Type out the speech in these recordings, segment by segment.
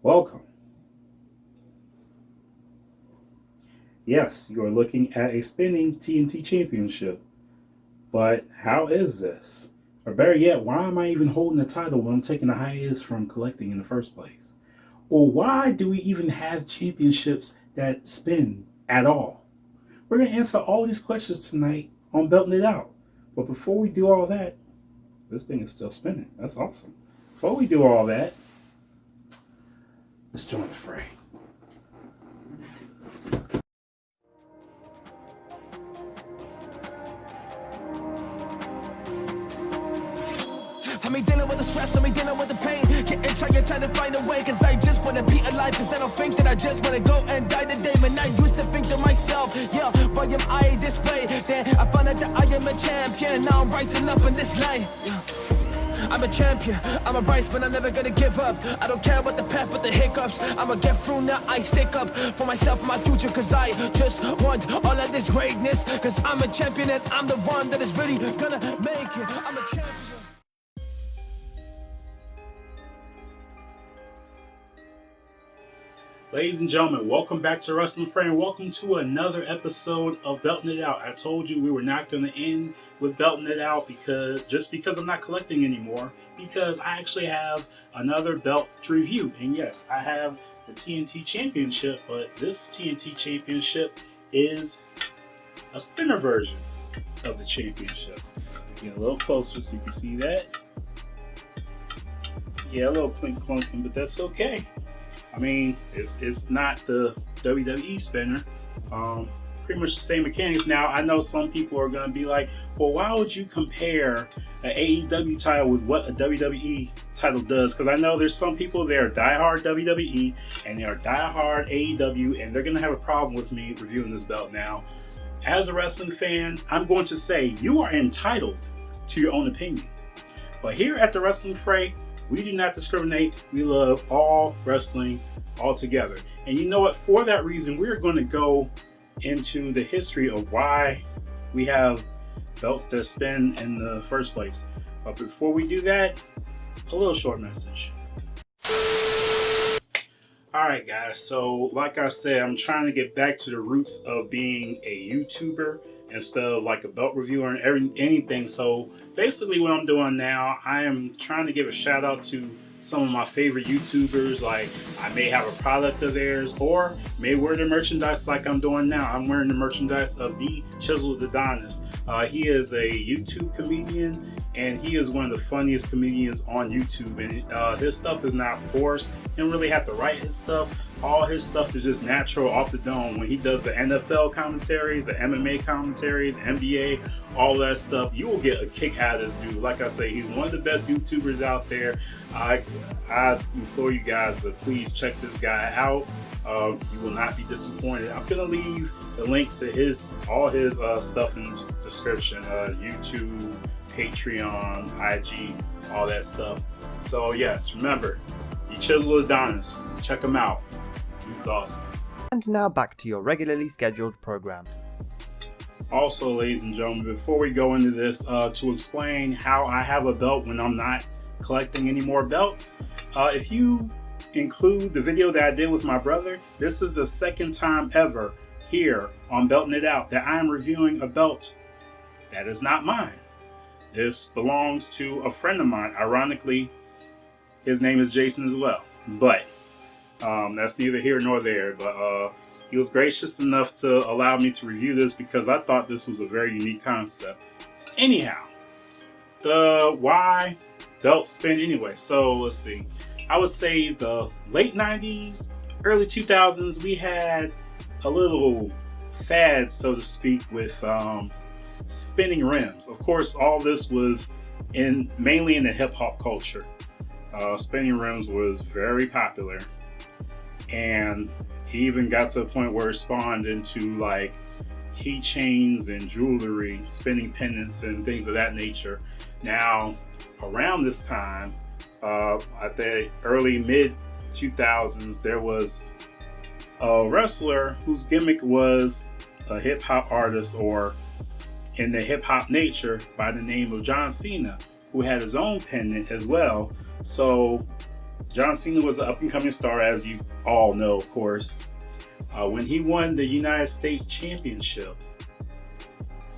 Welcome. Yes, you are looking at a spinning TNT Championship. But how is this? Or better yet, why am I even holding the title when I'm taking a hiatus from collecting in the first place? Or why do we even have championships that spin at all? We're going to answer all these questions tonight on Belting It Out. But before we do all that, this thing is still spinning. That's awesome. Before we do all that, let's join the fray. I me dealing with the stress, I me dealing with the pain. Trying to find a way, cause I just wanna be alive. Cause I don't think that I just wanna go and die today. Man, I used to think to myself, yeah, why am I this way? Then I found out that I am a champion. Now I'm rising up in this light, yeah. I'm a champion, I'm a rise, but I'm never gonna give up. I don't care about the path, but the hiccups. I'ma get through now, I stick up for myself and my future. Cause I just want all of this greatness. Cause I'm a champion and I'm the one that is really gonna make it. I'm a champion. Ladies and gentlemen, welcome back to Wrestling Frame. Welcome to another episode of Belting It Out. I told you we were not going to end with Belting It Out because I'm not collecting anymore, because I actually have another belt to review. And yes, I have the TNT Championship, but this TNT Championship is a spinner version of the championship. Get a little closer so you can see that. Yeah, a little clink clunking, but that's okay. I mean, it's not the WWE Spinner. Pretty much the same mechanics. Now, I know some people are going to be like, well, why would you compare an AEW title with what a WWE title does? Because I know there's some people that are diehard WWE and they are diehard AEW, and they're going to have a problem with me reviewing this belt now. As a wrestling fan, I'm going to say you are entitled to your own opinion. But here at the Wrestling Fray, we do not discriminate. We love all wrestling all together. And you know what? For that reason, we're going to go into the history of why we have belts that spin in the first place. But before we do that, a little short message. Alright guys, so like I said, I'm trying to get back to the roots of being a YouTuber instead of like a belt reviewer and anything. So basically what I'm doing now, I am trying to give a shout out to some of my favorite YouTubers. Like, I may have a product of theirs or may wear their merchandise like I'm doing now. I'm wearing the merchandise of the Chiseled Adonis. He is a YouTube comedian and he is one of the funniest comedians on YouTube, and his stuff is not forced. He don't really have to write his stuff. All his stuff is just natural, off the dome. When he does the NFL commentaries, the MMA commentaries, NBA, all that stuff, you will get a kick out of this dude. Like I say, he's one of the best YouTubers out there. I implore you guys to please check this guy out. You will not be disappointed. I'm gonna leave the link to all his stuff in the description. YouTube, Patreon, IG, all that stuff. So yes, remember, the Chiseled Adonis. Check him out. He's awesome. And now back to your regularly scheduled program. Also, ladies and gentlemen, before we go into this, to explain how I have a belt when I'm not collecting any more belts, if you include the video that I did with my brother, this is the second time ever here on Belting It Out that I am reviewing a belt that is not mine. This belongs to a friend of mine. Ironically, his name is Jason as well, but that's neither here nor there. But he was gracious enough to allow me to review this because I thought this was a very unique concept. Anyhow, the why belt spin anyway. So let's see. I would say the late 90s, early 2000s, we had a little fad, so to speak, with spinning rims. Of course, all this was mainly in the hip hop culture. Spinning rims was very popular, and he even got to a point where it spawned into like keychains and jewelry, spinning pendants and things of that nature. Now, around this time, at the early mid 2000s, there was a wrestler whose gimmick was a hip hop artist, or in the hip hop nature, by the name of John Cena, who had his own pendant as well. So John Cena was an up-and-coming star, as you all know, of course. When he won the United States Championship,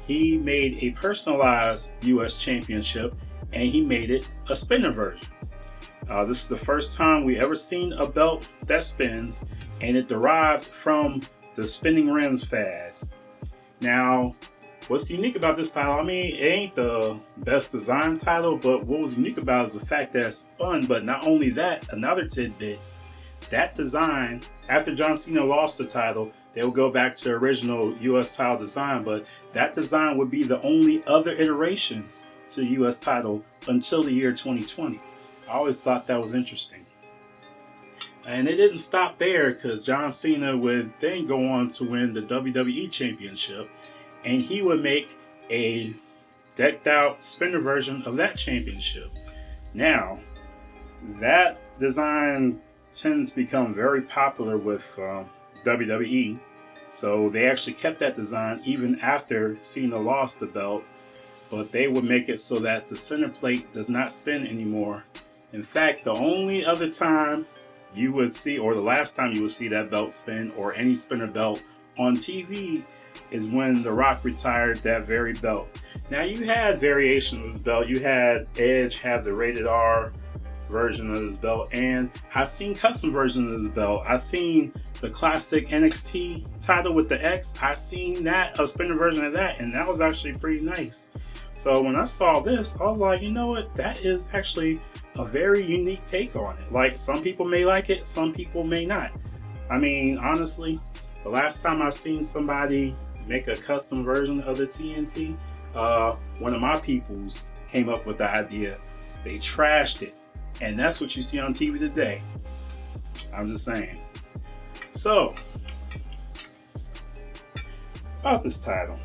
he made a personalized US Championship, and he made it a spinner version. This is the first time we ever seen a belt that spins, and it derived from the spinning rims fad. Now, what's unique about this title? I mean, it ain't the best design title, but what was unique about it is the fact that it spun. But not only that, another tidbit, that design, after John Cena lost the title, they would go back to original US title design, but that design would be the only other iteration to the US title until the year 2020. I always thought that was interesting. And it didn't stop there, because John Cena would then go on to win the WWE Championship, and he would make a decked out spinner version of that championship. Now, that design tends to become very popular with WWE, so they actually kept that design even after Cena lost the belt, but they would make it so that the center plate does not spin anymore. In fact, the only other time you would see, or the last time you would see that belt spin, or any spinner belt on TV, is when The Rock retired that very belt. Now, you had variations of this belt. You had Edge have the rated R version of this belt, and I've seen custom versions of this belt. I've seen the classic NXT title with the X. I've seen that, a spinner version of that, and that was actually pretty nice. So when I saw this, I was like, you know what, that is actually a very unique take on it. Like, some people may like it, some people may not. I mean, honestly, the last time I've seen somebody make a custom version of the TNT, one of my peoples came up with the idea. They trashed it, and that's what you see on TV today. I'm just saying. So, about this title.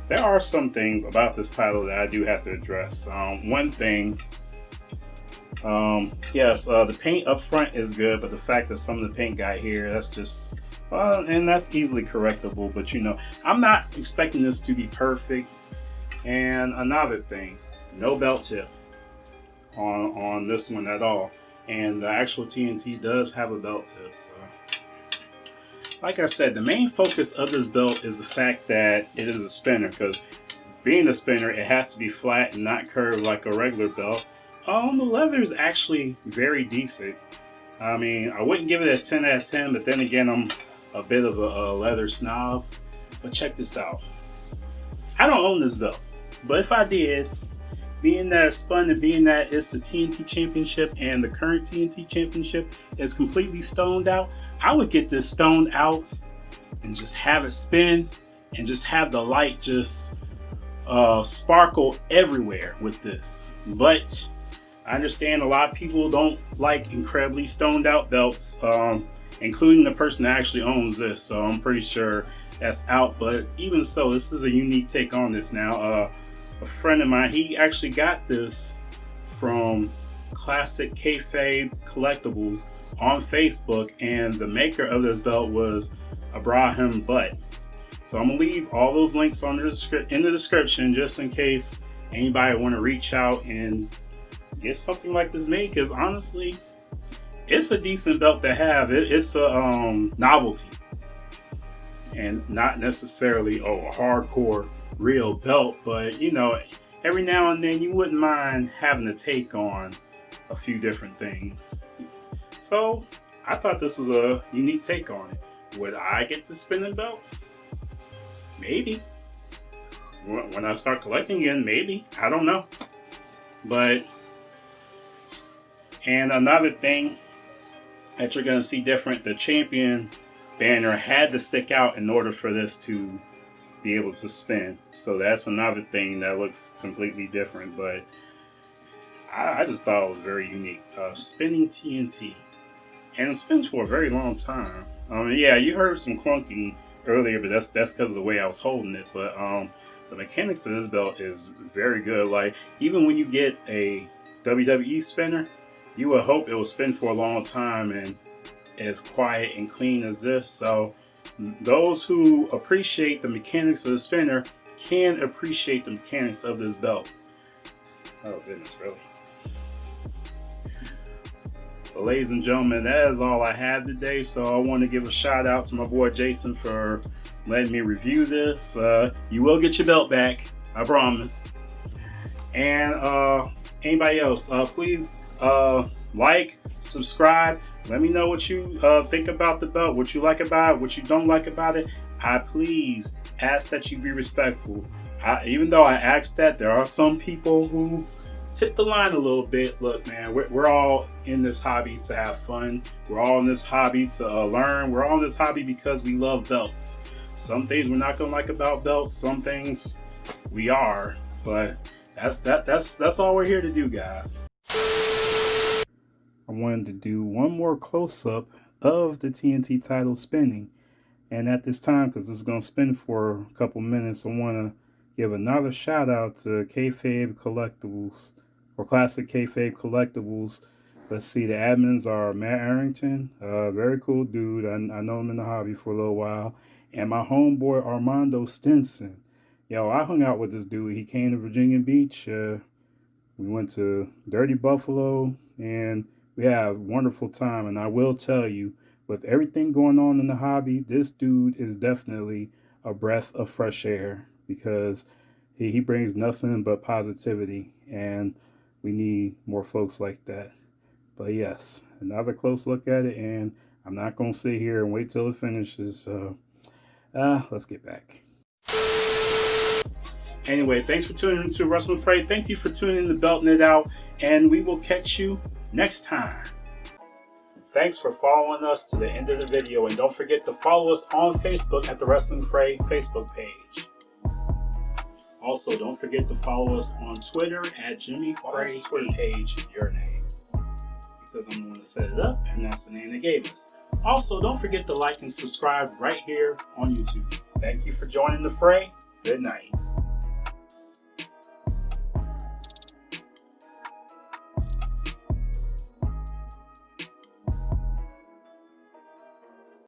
There are some things about this title that I do have to address. One thing, yes, the paint up front is good, but the fact that some of the paint got here, that's just, and that's easily correctable, but you know, I'm not expecting this to be perfect. And another thing, no belt tip on this one at all. And the actual TNT does have a belt tip, so. Like I said, the main focus of this belt is the fact that it is a spinner, because being a spinner, it has to be flat and not curved like a regular belt. The leather is actually very decent. I mean, I wouldn't give it a 10 out of 10, but then again, I'm a bit of a leather snob. But check this out. I don't own this belt, but if I did, being that it's spun and being that it's the TNT Championship and the current TNT Championship is completely stoned out, I would get this stoned out and just have it spin and just have the light just sparkle everywhere with this. But I understand a lot of people don't like incredibly stoned out belts, including the person that actually owns this, so I'm pretty sure that's out. But even so, this is a unique take on this. Now, a friend of mine, he actually got this from Classic Kayfabe Collectibles on Facebook, and the maker of this belt was Ibrahim Butt. So I'm gonna leave all those links in the description, just in case anybody want to reach out and get something like this made, because honestly, it's a decent belt to have. It's a novelty, and not necessarily a hardcore real belt, but you know, every now and then you wouldn't mind having a take on a few different things. So I thought this was a unique take on it. Would I get the spinning belt? Maybe. When I start collecting again, maybe. I don't know. But, and another thing that you're going to see different, the champion banner had to stick out in order for this to be able to spin. So that's another thing that looks completely different, but I just thought it was very unique. Spinning TNT. And it spins for a very long time. Yeah, you heard some clunking earlier, but that's because of the way I was holding it. But the mechanics of this belt is very good. Like, even when you get a WWE spinner, you would hope it will spin for a long time and as quiet and clean as this. So those who appreciate the mechanics of the spinner can appreciate the mechanics of this belt. Oh goodness, really? But ladies and gentlemen, that is all I have today. So I want to give a shout out to my boy Jason for letting me review this. You will get your belt back, I promise. And anybody else, please like, subscribe. Let me know what you think about the belt, what you like about it, what you don't like about it. I please ask that you be respectful. Even though I ask that, there are some people who tip the line a little bit. Look, man, we're all in this hobby to have fun. We're all in this hobby to learn. We're all in this hobby because we love belts. Some things we're not gonna like about belts. Some things we are. But that's all we're here to do, guys. I wanted to do one more close-up of the TNT title spinning. And at this time, because it's going to spin for a couple minutes, I want to give another shout out to Kayfabe Collectibles, or Classic Kayfabe Collectibles. Let's see, the admins are Matt Arrington, very cool dude. I know him in the hobby for a little while. And my homeboy Armando Stinson. Yo, I hung out with this dude. He came to Virginia Beach. We went to Dirty Buffalo, and we had a wonderful time. And I will tell you, with everything going on in the hobby, this dude is definitely a breath of fresh air, because he brings nothing but positivity, and we need more folks like that. But yes, another close look at it, and I'm not going to sit here and wait till it finishes. So let's get back. Anyway, thanks for tuning into Wrestling Fray. Thank you for tuning in to Belting It Out, and we will catch you next time. Thanks for following us to the end of the video, and don't forget to follow us on Facebook at the Wrestling Fray Facebook page. Also, don't forget to follow us on Twitter at Jimmy Fray Twitter page, your name, because I'm the one that set it up, and that's the name they gave us. Also, don't forget to like and subscribe right here on YouTube. Thank you for joining the fray. Good night.